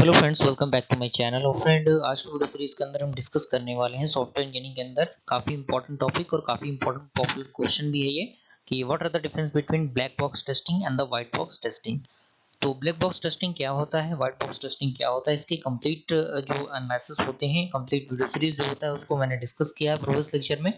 Hello friends, welcome back to my channel. और friend, आज की वीडियो सीरीज के अंदर हम डिस्कस करने वाले हैं सॉफ्टवेयर इंजीनियरिंग के अंदर काफ़ी इंपॉर्टेंट टॉपिक और काफ़ी इंपॉर्टेंट पॉपुलर क्वेश्चन भी है ये कि what are the difference between black box testing and the white box testing. तो ब्लैक बॉक्स टेस्टिंग क्या होता है, व्हाइट बॉक्स टेस्टिंग क्या होता है, इसके कंप्लीट जो एनालिसिस होते हैं, कंप्लीट वीडियो सीरीज जो होता है उसको मैंने डिस्कस किया है प्रीवियस लेक्चर में।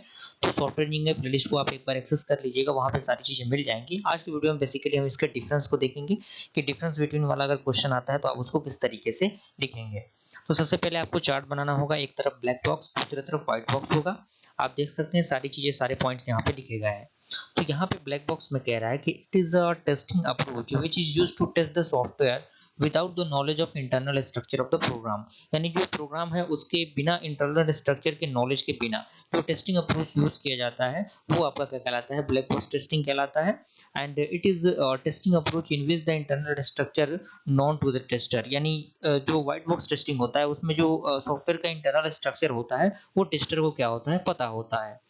तो सॉफ्टवेयर इंजीनियरिंग प्लेलिस्ट को आप एक बार एक्सेस कर लीजिएगा, वहाँ पे सारी चीज़ें मिल जाएंगी। आज की वीडियो में बेसिकली हम इसके डिफरेंस को देखेंगे कि डिफरेंस बिटवीन वाला अगर क्वेश्चन आता है तो आप उसको किस तरीके से लिखेंगे। तो सबसे पहले आपको चार्ट बनाना होगा, एक तरफ ब्लैक बॉक्स, दूसरी तरफ व्हाइट बॉक्स होगा। आप देख सकते हैं सारी चीज़ें, सारे पॉइंट्स यहाँ पे लिखे गए हैं। तो यहाँ पे ब्लैक बॉक्स में कह रहा है कि it is a testing approach which is used to test the software without the knowledge of internal structure of the program. यानी जो प्रोग्राम है उसके बिना, इंटरनल स्ट्रक्चर के नॉलेज के बिना जो टेस्टिंग अप्रोच यूज किया जाता है वो आपका क्या कहलाता है, ब्लैक बॉक्स टेस्टिंग कहलाता है। And it is testing approach in which the internal structure known to the tester. यानी जो व्हाइट बॉक्स टेस्टिंग होता है उसमें जो सॉफ्टवेयर का इंटरनल स्ट्रक्चर होता है वो टेस्टर को क्या होता है, पता होता है।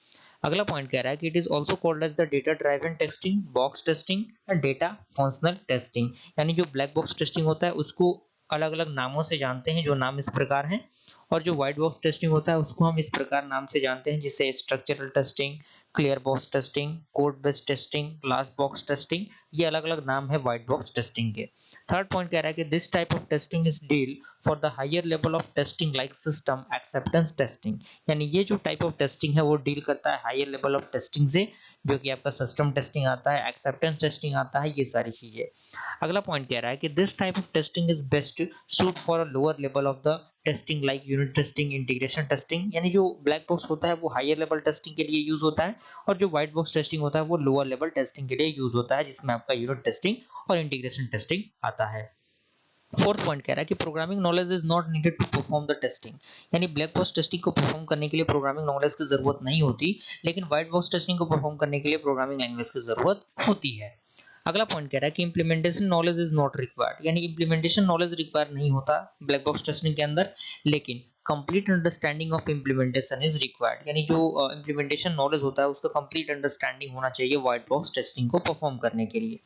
अगला पॉइंट कह रहा है कि it is also called as the data driven testing, box testing and data functional testing. यानी जो ब्लैक बॉक्स टेस्टिंग होता है उसको अलग अलग नामों से जानते हैं, जो नाम इस प्रकार हैं। और जो व्हाइट बॉक्स टेस्टिंग होता है उसको हम इस प्रकार नाम से जानते हैं, जिसे structural testing, clear box testing, code based testing, glass box testing. ये अलग अलग नाम है व्हाइट बॉक्स टेस्टिंग के। थर्ड पॉइंट कह रहा है कि this type of testing is deal for the higher level of testing like system acceptance testing. यानी ये जो टाइप ऑफ टेस्टिंग है वो डील करता है हायर लेवल ऑफ टेस्टिंग से, जो कि आपका सिस्टम टेस्टिंग आता है, एक्सेप्टेंस टेस्टिंग आता है, ये सारी चीजें। अगला पॉइंट कह रहा है कि this type of testing is best suit for a lower level of the testing like unit testing, integration testing. यानी जो ब्लैक बॉक्स होता है वो हायर लेवल टेस्टिंग के लिए यूज होता है, और जो व्हाइट बॉक्स टेस्टिंग होता है वो लोअर लेवल टेस्टिंग के लिए यूज होता है, जिसमें आपका यूनिट टेस्टिंग और इंटीग्रेशन टेस्टिंग आता है। फोर्थ पॉइंट कह रहा है कि programming knowledge is not needed to perform the testing. यानी ब्लैक बॉक्स टेस्टिंग को परफॉर्म करने के लिए प्रोग्रामिंग नॉलेज की जरूरत नहीं होती, लेकिन व्हाइट बॉक्स टेस्टिंग को परफॉर्म करने के लिए प्रोग्रामिंग लैंग्वेज की जरूरत होती है। अगला पॉइंट कह रहा है कि implementation knowledge is not required. यानी इंप्लीमेंटेशन नॉलेज रिक्वायर नहीं होता ब्लैक बॉक्स टेस्टिंग के अंदर, लेकिन complete understanding of implementation is required. यानी जो इंप्लीमेंटेशन नॉलेज होता है उसका कंप्लीट अंडरस्टैंडिंग होना चाहिए व्हाइट बॉक्स टेस्टिंग को परफॉर्म करने के लिए।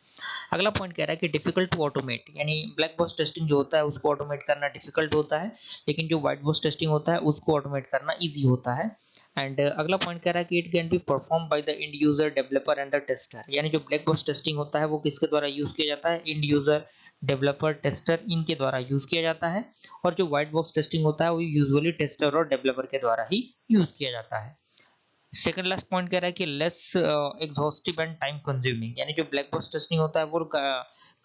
अगला पॉइंट कह रहा है कि डिफिकल्ट टू ऑटोमेट। यानी ब्लैक बॉक्स टेस्टिंग जो होता है उसको ऑटोमेट करना डिफिकल्ट होता है, लेकिन जो व्हाइट बॉक्स टेस्टिंग होता है उसको ऑटोमेट करना इजी होता है। एंड अगला पॉइंट कह रहा है कि it can be perform by the end user, developer and the tester. यानी जो ब्लैक बॉक्स टेस्टिंग होता है वो किसके द्वारा यूज किया जाता है, इंड यूजर, डेवलपर, टेस्टर, इनके द्वारा यूज किया जाता है। और जो व्हाइट बॉक्स टेस्टिंग होता है वो यूजुअली टेस्टर और डेवलपर के द्वारा ही यूज किया जाता है। सेकंड लास्ट पॉइंट कह रहा है कि less exhaustive and time consuming. यानी जो ब्लैक बॉक्स टेस्टिंग होता है वो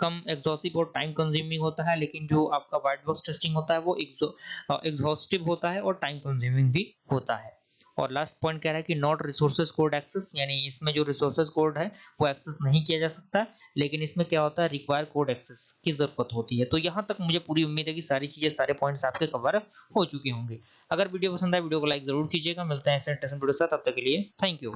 कम एग्जॉस्टिव और टाइम कंज्यूमिंग होता है, लेकिन जो आपका व्हाइट बॉक्स टेस्टिंग होता है वो एग्जॉस्टिव होता है और टाइम कंज्यूमिंग भी होता है। और लास्ट पॉइंट कह रहा है कि नॉट रिसोर्सेज कोड एक्सेस। यानी इसमें जो रिसोर्सेज कोड है वो एक्सेस नहीं किया जा सकता, लेकिन इसमें क्या होता है, रिक्वायर कोड एक्सेस की जरूरत होती है। तो यहाँ तक मुझे पूरी उम्मीद है कि सारी चीजें, सारे पॉइंट्स आपके कवर हो चुके होंगे। अगर वीडियो पसंद आए वीडियो को लाइक जरूर कीजिएगा। मिलते हैं ऐसे इंटरेस्टिंग वीडियो के साथ, तब तक के लिए थैंक यू।